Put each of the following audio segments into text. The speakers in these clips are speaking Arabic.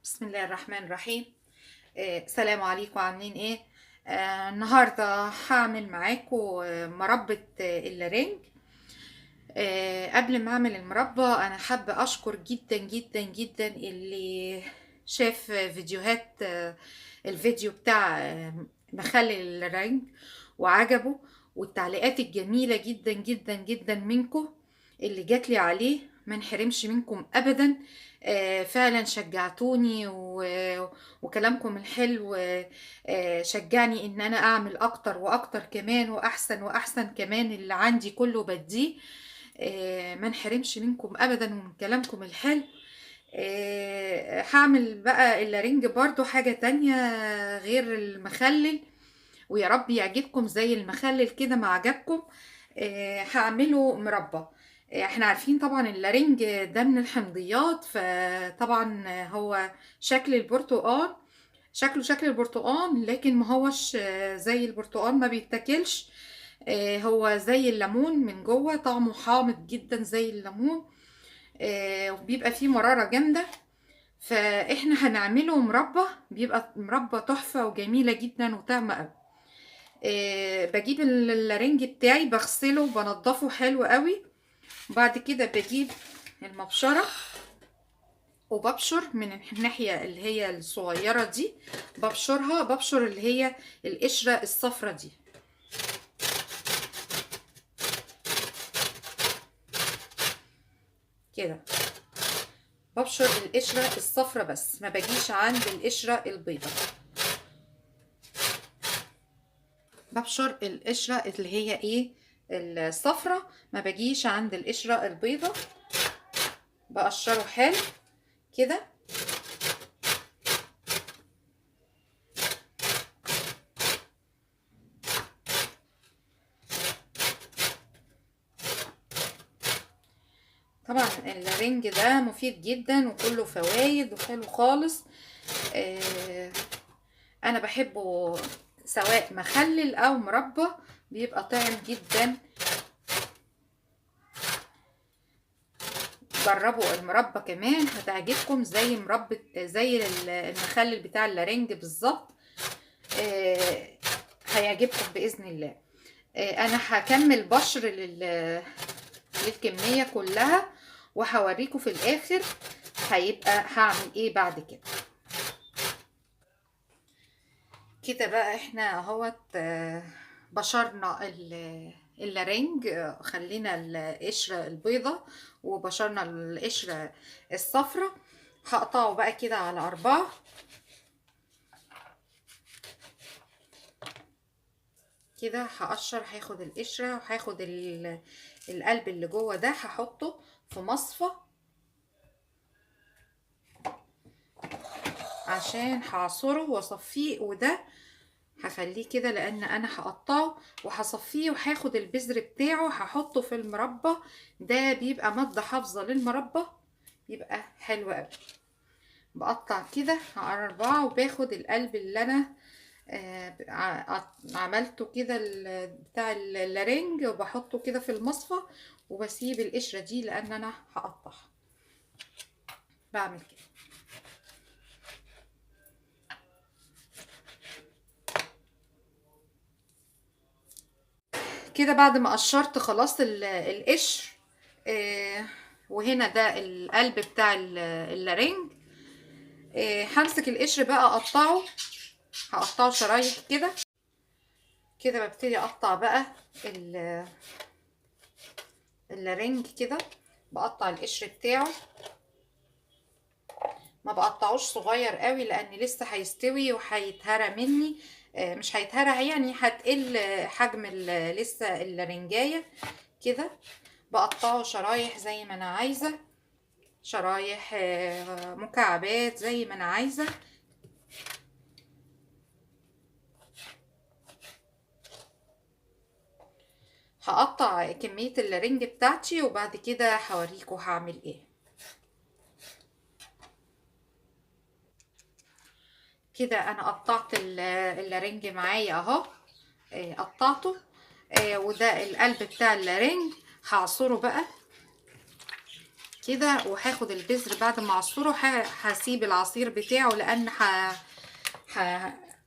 بسم الله الرحمن الرحيم. السلام عليكم، عاملين ايه؟ النهارده هعمل معاكم مربى اللارنج. قبل ما اعمل المربى انا حابه اشكر جدا جدا جدا اللي شاف فيديوهات الفيديو بتاع مخلل اللارنج وعجبه، والتعليقات الجميله جدا جدا جدا منكم اللي جاتلي عليه. ما انحرمش منكم ابدا. فعلا شجعتوني وكلامكم الحلو شجعني ان انا اعمل اكتر واكتر كمان، واحسن واحسن كمان. اللي عندي كله بديه. ما انحرمش منكم ابدا ومن كلامكم الحلو. هعمل بقى اللارنج برضو حاجة تانية غير المخلل، ويا رب يعجبكم زي المخلل كده ما عجبكم. هعمله مربى. احنا عارفين طبعا اللارنج ده من الحمضيات، فطبعا هو شكل البرتقال، شكله شكل البرتقال، لكن ما هوش زي البرتقال، ما بيتاكلش. هو زي الليمون من جوه، طعمه حامض جدا زي الليمون. وبيبقى فيه مرارة جامدة. فاحنا هنعمله مربى، بيبقى مربى تحفة وجميلة جدا وطعمة قوي. بجيب اللارنج بتاعي، بغسله وبنضفه حلو قوي. وبعد كده بجيب المبشرة وببشر من الناحية اللي هي الصغيرة دي، ببشر اللي هي القشرة الصفرة دي كده. ببشر القشرة الصفرة بس، ما بجيش عند القشرة البيضة. ببشر القشرة اللي هي ايه، الصفرة، ما بجيش عند القشرة البيضة. بقشره حلو كده. طبعا الرنج ده مفيد جدا وكله فوائد وحلو خالص. انا بحبه سواء مخلل او مربى، بيبقى طعم جدا. جربوا المربى كمان هتعجبكم زي مربى زي المخلل بتاع اللارنج بالظبط. هيعجبكم باذن الله. انا هكمل بشر للكميه كلها، وهوريكم في الاخر هيبقى هعمل ايه بعد كده. كده بقى احنا اهوت بشرنا اللارنج. خلينا القشرة البيضة وبشرنا القشرة الصفرة. هقطعه بقى كده على 4. كده هقشر، هاخد القشرة وهاخد القلب اللي جوه ده، هحطه في مصفى عشان هعصره واصفيه. وده هخليه كده لان انا هقطعه وهصفيه، وهاخد البذر بتاعه هحطه في المربى. ده بيبقى مادة حافظة للمربى، يبقى حلو قوي. بقطع كده على 4 وباخد القلب اللي انا عملته كده بتاع اللارنج، وبحطه كده في المصفى، وبسيب القشرة دي لان انا هقطعها. بعمل كده. كده بعد ما قشرت خلاص القشر. وهنا ده القلب بتاع اللارنج. همسك القشر بقى اقطعه، هقطعه شرايح كده. كده ببتدي اقطع بقى اللارنج كده. بقطع القشر بتاعه، ما بقطعوش صغير قوي لان لسه هيستوي وهيتهرى مني. مش هيتهرى يعني، هتقل حجم لسه اللارنجايه كده. بقطعه شرايح زي ما انا عايزه، شرايح مكعبات زي ما انا عايزه. هقطع كميه اللارنج بتاعتي وبعد كده هوريكم هعمل ايه. كده انا قطعت اللارنج معايا اهو. قطعته. وده القلب بتاع اللارنج هعصره بقى كده. وهاخد البذر بعد ما اعصره، هسيب العصير بتاعه لان ه...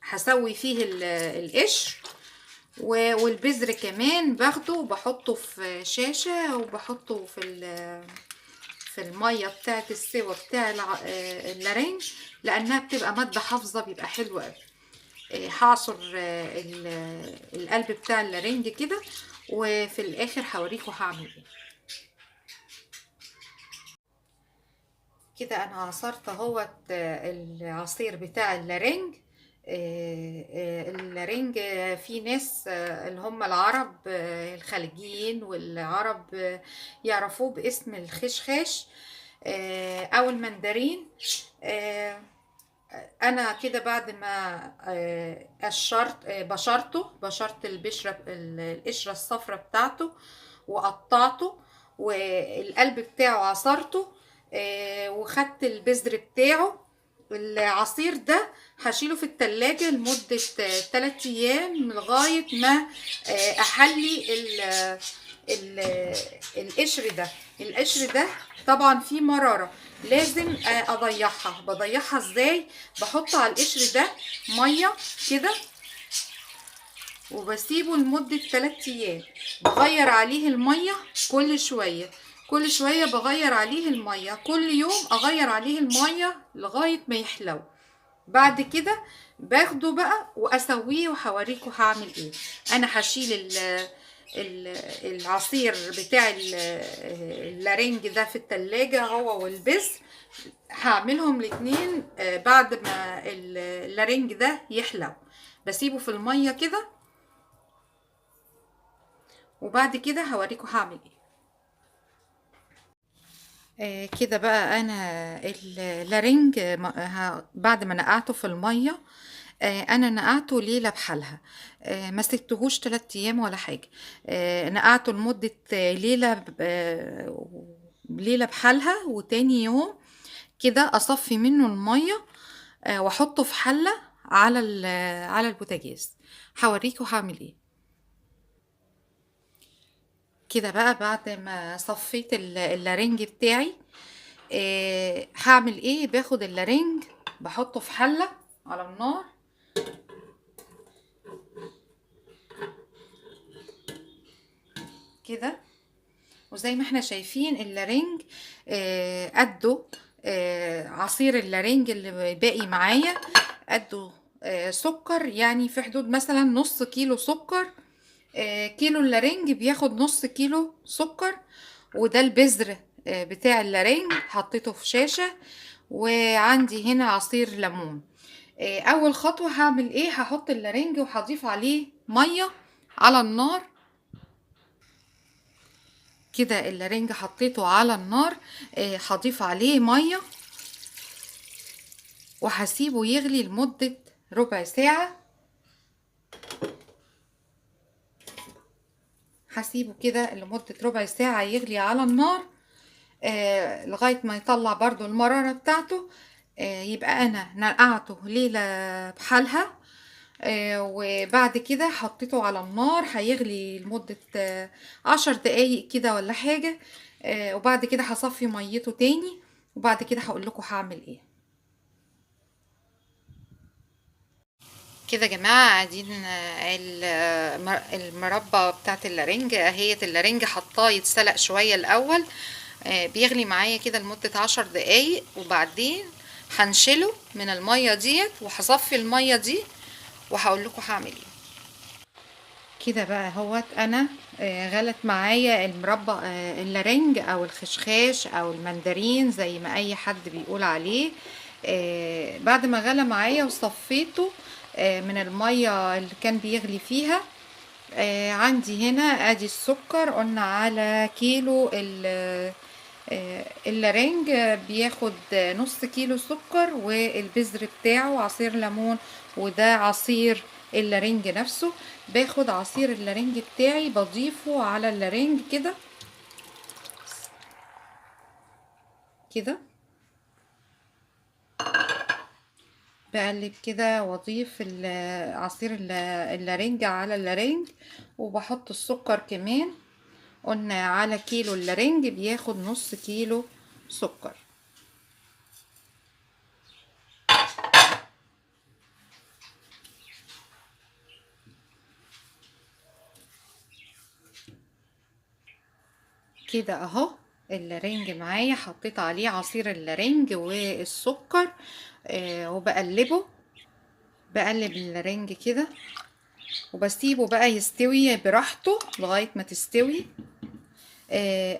هسوي فيه القشر. والبذر كمان باخده وبحطه في شاشة، وبحطه في المية بتاعت السوا بتاع اللارنج، لانها بتبقى مادة حافظة، بيبقى حلو قوي. هعصر القلب بتاع اللارنج كده، وفي الاخر هوريكم هعمل ايه. كده انا عصرت اهوت العصير بتاع اللارنج. اللارنج في ناس اللي هم العرب الخليجيين والعرب يعرفوه باسم الخشخاش او المندرين. آه، انا كده بعد ما قشرت بشرت القشره الصفراء بتاعته، وقطعته، والقلب بتاعه عصرته، وخدت البذر بتاعه. العصير ده هشيله في التلاجة لمدة 3 ايام لغاية ما احلي ال القشر ده. القشر ده طبعا فيه مرارة، لازم بضيعها ازاي؟ بحط على القشر ده مية كده، وبسيبه لمدة 3 ايام. بغير عليه المية كل شوية بغير عليه المية، كل يوم اغير عليه المية لغاية ما يحلو. بعد كده باخده بقى واسويه، وهوريكم هعمل ايه. انا هشيل العصير بتاع اللارنج ده في التلاجة، هو والبذر. هعملهم الاتنين بعد ما اللارنج ده يحلو. بسيبه في المية كده، وبعد كده هوريكم هعمل ايه. كده بقى انا اللارنج بعد ما نقعته في الميه، انا نقعته ليله بحالها. ما سبتهوش 3 ايام ولا حاجه. نقعته لمده ليله ليله بحالها، وتاني يوم كده اصفي منه الميه، واحطه في حله على على البوتاجاز. هوريكم هعمل ايه. كده بقى بعد ما صفيت اللارنج بتاعي، هعمل ايه؟ باخد اللارنج بحطه في حلة على النار كده. وزي ما احنا شايفين اللارنج قده، عصير اللارنج اللي باقي معايا قده سكر، يعني في حدود مثلا نص كيلو سكر. كيلو اللارنج بياخد نص كيلو سكر. وده البذر بتاع اللارنج حطيته في شاشة. وعندي هنا عصير ليمون. اول خطوة هعمل ايه؟ هحط اللارنج وهضيف عليه مية على النار كده. اللارنج حطيته على النار، هضيف عليه مية وهسيبه يغلي لمدة ربع ساعة. هسيبه كده لمدة ربع ساعة يغلي على النار لغاية ما يطلع برضو المرارة بتاعته. يبقى انا نقعته ليلة بحالها. وبعد كده حطيته على النار هيغلي لمدة 10 دقايق كده ولا حاجة. وبعد كده هصفي ميته تاني، وبعد كده هقول لكم هعمل ايه. كده يا جماعة قاعدين المربى بتاعت اللارنج اهيت. اللارنج حطاه يتسلق شوية الاول، بيغلي معايا كده لمدة 10 دقايق، وبعدين هنشله من المية ديت وهصفي المية دي وهقول لكم هعمل ايه. كده بقى اهوت انا غلت معايا المربى اللارنج او الخشخاش او المندرين زي ما اي حد بيقول عليه. بعد ما غلى معايا وصفيته من المية اللي كان بيغلي فيها. عندي هنا ادي السكر. قلنا على كيلو اللارنج بياخد نص كيلو سكر، والبذر بتاعه عصير ليمون، وده عصير اللارنج نفسه. باخد عصير اللارنج بتاعي بضيفه على اللارنج كده كده، بقلب كده واضيف عصير اللارنج على اللارنج، وبحط السكر كمان. قلنا على كيلو اللارنج بياخد نص كيلو سكر. كده اهو اللارنج معايا، حطيت عليه عصير اللارنج والسكر وبقلب اللارنج كده وبسيبه بقى يستوي براحته لغاية ما تستوي.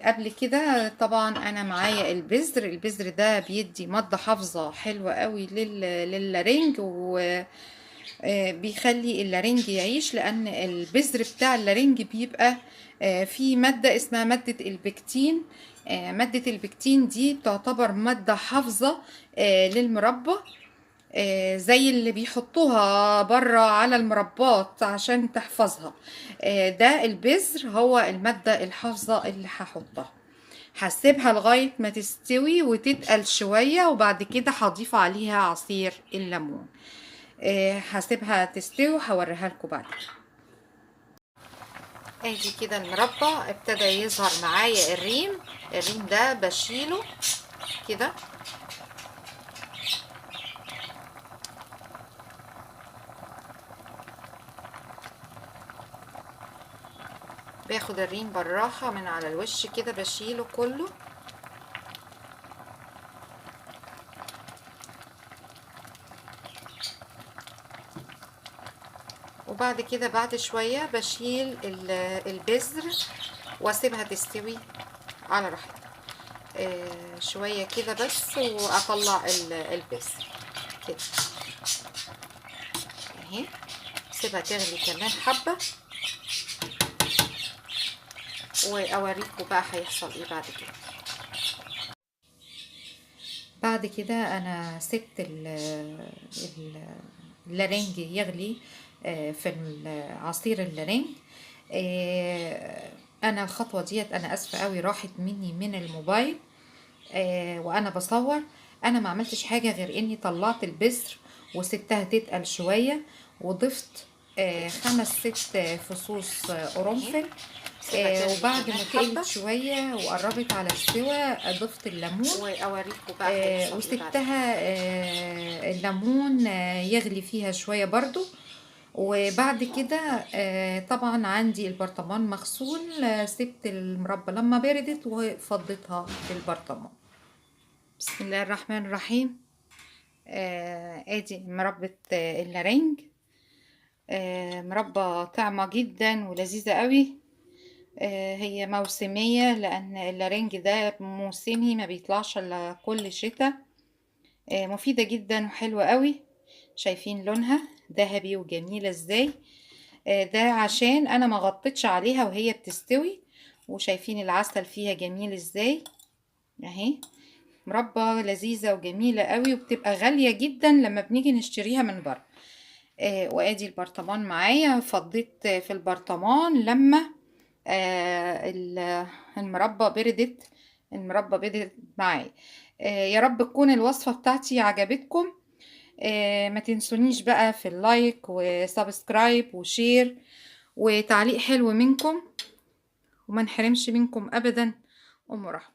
قبل كده طبعا انا معايا البذر ده بيدي مادة حافظة حلوة قوي للارنج، و بيخلي اللارنج يعيش، لان البذر بتاع اللارنج بيبقى فيه مادة اسمها مادة البكتين. مادة البكتين دي تعتبر مادة حافظة للمربى، زي اللي بيحطوها بره على المربات عشان تحفظها. ده البذر هو المادة الحافظة اللي هحطها. هسيبها لغاية ما تستوي وتتقل شوية، وبعد كده هضيف عليها عصير الليمون. هسيبها تستوي وهوريها لكم بعد. ادي كده المربى ابتدى يظهر معايا الريم ده بشيله كده. باخد الريم بالراحة من على الوش كده، بشيله كله. وبعد كده بعد شوية بشيل البذر واسيبها تستوي على راحتها شوية كده بس، واطلع البذر كده اهي. سيبها تغلي كمان حبة واوريكم بقى هيحصل ايه بعد كده. بعد كده انا سبت اللارنج يغلي في عصير اللارنج. انا الخطوه ديت انا اسفه قوي راحت مني من الموبايل وانا بصور. انا ما عملتش حاجه غير اني طلعت البذر وسبتها تتقل شويه، وضفت 5-6 فصوص قرنفل. وبعد ما تقلت شويه وقربت على السوا ضفت الليمون واوريكم بقى وسبتها الليمون يغلي فيها شويه برضو. وبعد كده طبعا عندي البرطمان مغسول، سبت المربى لما بردت وفضيتها في البرطمان. بسم الله الرحمن الرحيم. ادي مربى اللارنج، مربى طعمة جدا ولذيذة قوي. هي موسمية لان اللارنج ده موسمي ما بيطلعش الا كل شتاء. مفيدة جدا وحلوة قوي. شايفين لونها ذهبي وجميلة ازاي؟ ده عشان انا ما غطيتش عليها وهي بتستوي. وشايفين العسل فيها جميل ازاي اهي. مربى لذيذة وجميلة قوي، وبتبقى غالية جدا لما بنيجي نشتريها من بره. وادي البرطمان معايا، فضيت في البرطمان لما المربى بردت معايا. يا رب تكون الوصفة بتاعتي عجبتكم. ما تنسونيش بقى في اللايك وسبسكرايب وشير وتعليق حلو منكم، وما نحرمش منكم ابدا. ام رحمة.